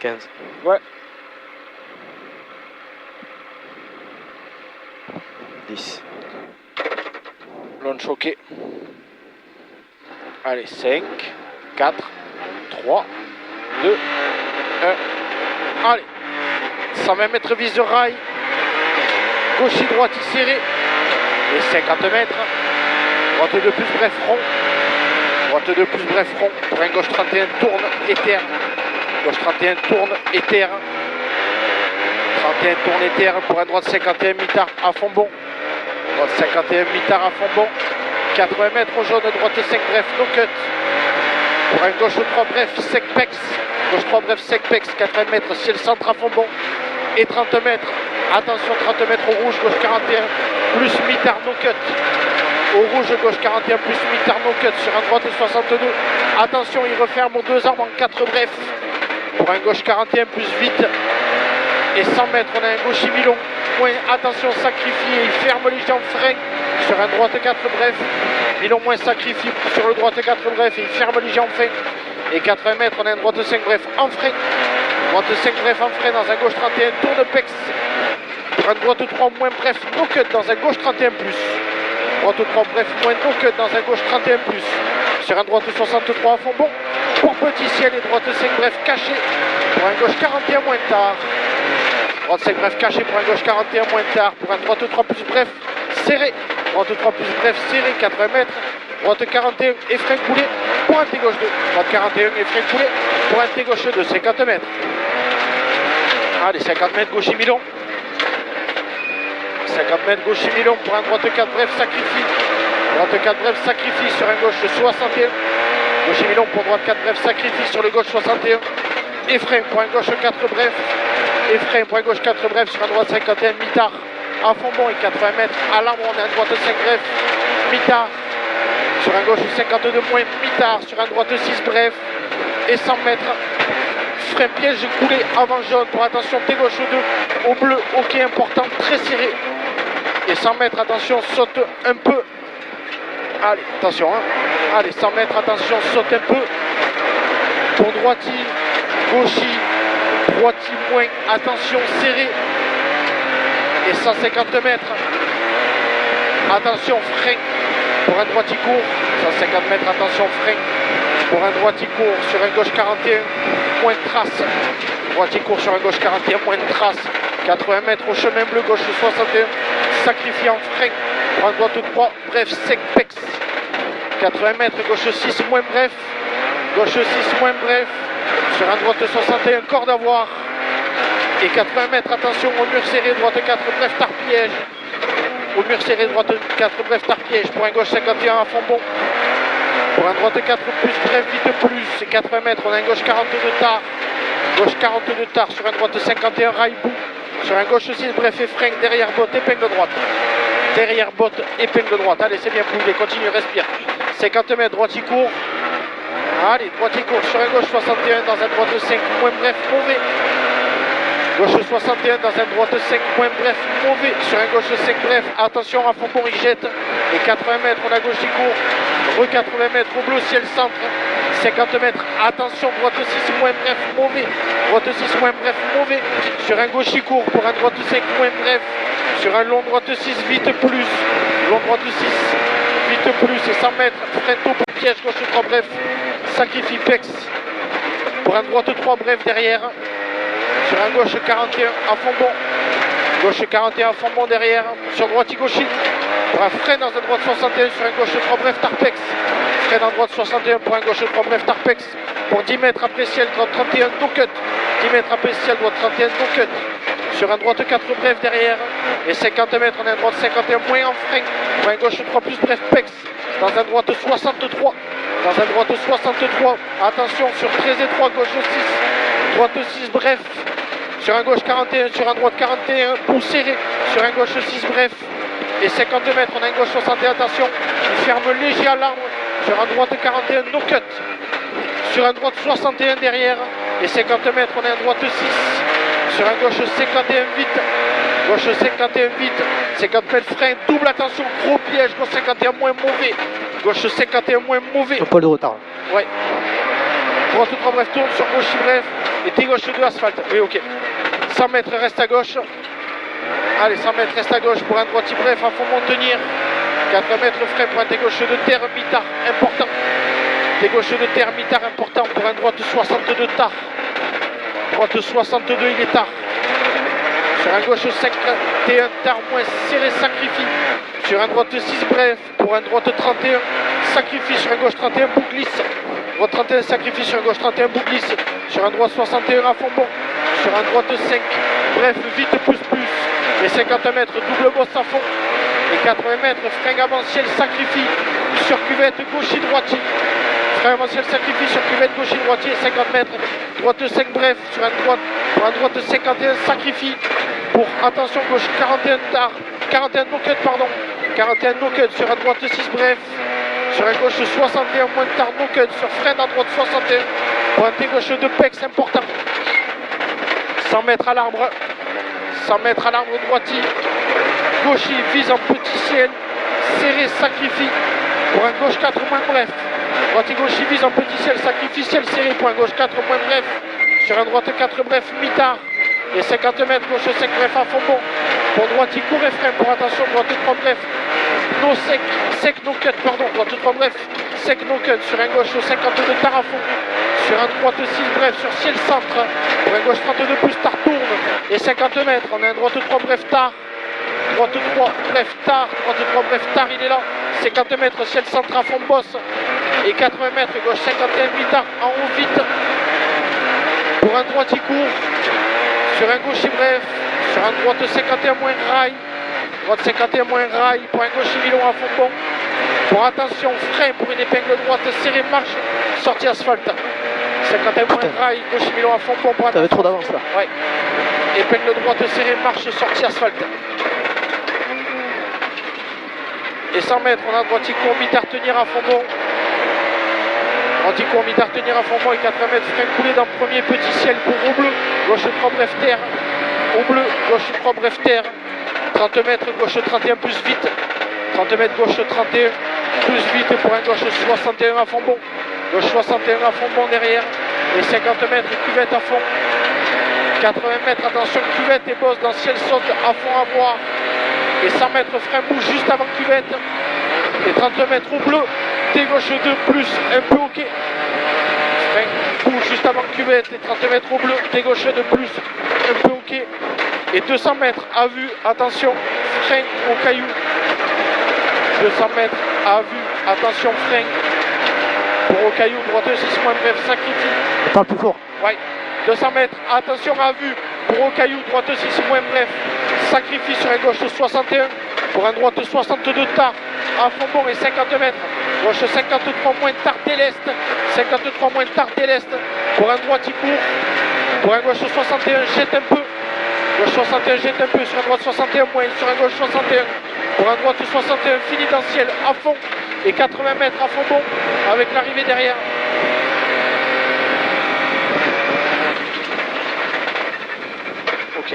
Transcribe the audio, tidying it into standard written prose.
15. Ouais. 10. Lone choqué. Allez, 5, 4, 3, 2, 1. Allez. 120 mètres vis de rail. Gauche droite serré. Et 50 mètres. Droite de plus, bref, front. Droite de plus, bref, front. Brin gauche 31, tourne, éther. Gauche 31, tourne, éther. 31, tourne, éther. Pour un droite 51, mi-tard à fond bon. Droite 51, mi-tard à fond bon. 80 mètres au jaune, droite 5, bref, no cut. Pour un gauche 3, bref, sec pex. Gauche 3, bref, sec pex. 80 mètres, ciel centre à fond bon. Et 30 mètres. Attention, 30 mètres au rouge, gauche 41, plus mi-tard, no cut. Au rouge, gauche 41, plus mi-tard, no cut. Sur un droite 62. Attention, il referme aux deux arbres en 4 bref. Pour un gauche 41, plus vite. Et 100 mètres, on a un gauche Milon. Moins, attention, sacrifié, il ferme les jambes, frein. Sur un droite 4 bref. Milon moins sacrifié sur le droite 4 bref. Et il ferme les jambes, frein. Et 80 mètres, on a un droite 5 bref en frein. Droite 5 bref en frein dans un gauche 31, tourne pex. Pour un droite 3 moins bref, no cut dans un gauche 31 plus. Droite 3 bref, moins no cut dans un gauche 31 plus. Sur un droite 63 à fond bon. Pour petit ciel et droite 5 bref caché. Pour un gauche 41 moins tard. Droite 5 bref caché pour un gauche 41 moins tard. Pour un droite 3 plus bref serré. Droite 3 plus bref serré, 80 mètres. Droite 41 et frein coulé pour un T gauche 2. Droite 41 et frein coulé pour un T gauche 2, 50 mètres. Allez, 50 mètres gauche Milon. 50 mètres gauche Milon pour un droite 4 bref sacrifie. Droite 4 bref sacrifie sur un gauche 61. Gauche Milon pour droite 4 bref sacrifie sur le gauche 61. Et frein pour un gauche 4 bref. Et frein pour un gauche 4 bref sur un droite 51 mi-tard. À fond bon et 80 mètres à l'arbre on a un droite 5 bref. Mi-tard. Sur un gauche 52 moins mi-tard. Sur un droite 6 bref. Et 100 mètres. Frein piège coulé avant jaune pour attention T gauche 2 au bleu, ok important, très serré. Et 100 mètres, attention, saute un peu. Allez, attention, hein. Allez, 100 mètres, attention, saute un peu. Pour droiti, gauchi, droiti moins, attention, serré. Et 150 mètres. Attention, frein. Pour un droiti court, 150 mètres, attention, frein. Pour un droiti court sur un gauche 41, moins de trace. Droiti court sur un gauche 41, moins de trace. 80 mètres au chemin bleu, gauche 61, sacrifié en frein. Pour un droite 3, bref, sec pex. 80 mètres, gauche 6, moins bref. Gauche 6, moins bref. Sur un droite 61, corde à voir. Et 80 mètres, attention, au mur serré, droite 4, bref, tard piège. Au mur serré, droite 4, bref, tard piège. Pour un gauche 51 à fond bon. Pour un droite 4 plus, bref, vite plus. C'est 80 mètres, on a un gauche 42 tard. Gauche 42 tard sur un droite 51, rail bout. Sur un gauche 6, bref, et frein, derrière botte, épingle droite. Derrière botte, épingle droite. Allez, c'est bien poulet, continue, respire. 50 mètres, droite, il court. Allez, droite, il court sur un gauche 61 dans un droite 5, moins bref, mauvais. Gauche 61 dans un droite 5, moins bref, mauvais. Sur un gauche 5, bref, attention, à fond bon, il jette. Et 80 mètres, on a gauche, il court. Re 80 mètres au bleu, ciel centre. 50 mètres, attention, droite 6, moins bref, mauvais. Droite 6, moins bref, mauvais. Sur un gauche, il court pour un droite 5, moins bref. Sur un long droite 6, vite plus. Long droite 6, vite plus. Et 100 mètres, frein tôt pour piège, gauche 3, bref. Sacrifie pex. Pour un droite 3, bref, derrière. Sur un gauche 41, à fond bon. Gauche 41, à fond bon derrière. Sur droite, il gauche. Pour un frein dans un droite 61, sur un gauche 3, bref, tarpex. Frein dans droite 61 pour un gauche 3, bref, tarpex. Pour 10 mètres après ciel, droite 31, no cut. 10 mètres après ciel, droite 31, no cut. Sur un droite 4, bref, derrière. Et 50 mètres, on a un droite 51, moins en frein. Pour un gauche 3, plus, bref, pex. Dans un droite 63. Dans un droite 63. Attention, sur 13 et 3, gauche 6. Droite 6, bref. Sur un gauche 41, sur un droite 41, pouce serré. Sur un gauche 6, bref. Et 50 mètres, on a un gauche 61, attention. Il ferme léger à l'arbre. Sur un droite 41, no cut. Sur un droite 61 derrière. Et 50 mètres, on a un droite 6. Sur un gauche 51 vite. Gauche 51 vite. 50 mètres frein, double attention, gros piège. Gauche 51 moins mauvais. Gauche 51 moins mauvais. Pas de retard. Ouais. Droite 3 bref, tourne sur gauche bref. Et T gauche 2 asphalte. Oui, ok. 100 mètres reste à gauche. Allez, 100 mètres reste à gauche pour un droitier bref à fond tenir. 4 mètres frein pour un T gauche de terre mi-tard important. T gauche de terre mi-tard important pour un droite 62 tard. Droite 62, il est tard. Sur un gauche 51 tard moins serré sacrifie. Sur un droite 6 bref pour un droite 31 sacrifie. Sur un gauche 31 bout glisse. Droite 31 sacrifie. Sur un gauche 31 bout glisse. Sur un droite 61 à fond bon. Sur un droite 5 bref vite plus. Et 50 mètres double bosse à fond. Et 80 mètres frein avanciel sacrifie. Sur cuvette gauche droitier. Frein avanciel sacrifie sur cuvette gauche droitier. 50 mètres. Droite 5 bref. Sur un droite. Pour un droite 51 sacrifie. Pour attention gauche 41 tard. 41 no-cut pardon. 41 no-cut sur un droite 6 bref. Sur un gauche 61 moins tard no-cut. Sur frein à droite 61. Pour un T gauche de pex important. 100 mètres à l'arbre. 100 mètres à l'arbre droitier. Gaucher vise en petit ciel. Serré sacrifie. Pour un gauche 4 moins bref. Droitier gaucher vise en petit ciel. Sacrifie ciel serré. Pour un gauche 4 moins bref. Sur un droite 4 bref mi-tard. Et 50 mètres gauche 5 bref à fond bon. Pour droitier court et frein. Pour attention droite 3 bref. No sec. Sec no cut pardon. Droite 3 bref. Sec no cut. Sur un gauche 52 tard à fond. Sur un droite 6 bref. Sur ciel centre. Pour un gauche 32 plus tard tourne. Et 50 mètres. On a un droite 3 bref tard. Droite 3 bref tard. Droite 3 bref tard. Il est là. 50 mètres ciel centre à fond bosse. Et 80 mètres gauche 51 mi-tard en haut vite. Pour un droitier court. Sur un gaucher bref. Sur un droite 51 moins rail. Droite 51 moins rail. Pour un gaucher milon à fond bon. Pour attention frein pour une épingle droite serrée marche. Sortie asphalte. 51 moins rail. Gaucher milon à fond bon. Pour t'avais trop d'avance là. Ouais. Épingle droite serrée marche. Sortie asphalte. Et 100 mètres, on a droitier court, mi-tard tenir à fond bon. Droitier court, mi-tard tenir à fond bon et 80 mètres, frein coulé dans le premier petit ciel pour au bleu. Gauche 3 bref terre. Au bleu, gauche 3 bref terre. 30 mètres, gauche 31 plus vite. 30 mètres, gauche 31 plus vite pour un gauche 61 à fond bon. Gauche 61 à fond bon derrière. Et 50 mètres, cuvette à fond. 80 mètres, attention, cuvette et bosse dans ciel saute à fond à voir. Et 100 mètres, frein bouge juste avant cuvette. Et 30 mètres au bleu. T gauche 2 plus, un peu ok. Frein bouge juste avant cuvette. Et 30 mètres au bleu. T gauche 2 plus, un peu ok. Et 200 mètres à vue, attention, frein au caillou. 200 mètres à vue, attention, frein. Pour au caillou, droite 6 moins bref, sacrifie. Parle plus fort. Ouais. 200 mètres, attention à vue. Pour au caillou, droite 6 moins bref. Sacrifie sur un gauche 61. Pour un droite 62 tard. À fond bon et 50 mètres. Gauche 53 moins tard dès l'est. 53 moins tard dès l'est. Pour un droitier court. Pour un gauche 61, jette un peu. Gauche 61, jette un peu. Sur un droite 61 moins. Sur un gauche 61. Pour un droite 61, fini dans le ciel à fond. Et 80 mètres à fond bon. Avec l'arrivée derrière. Ok.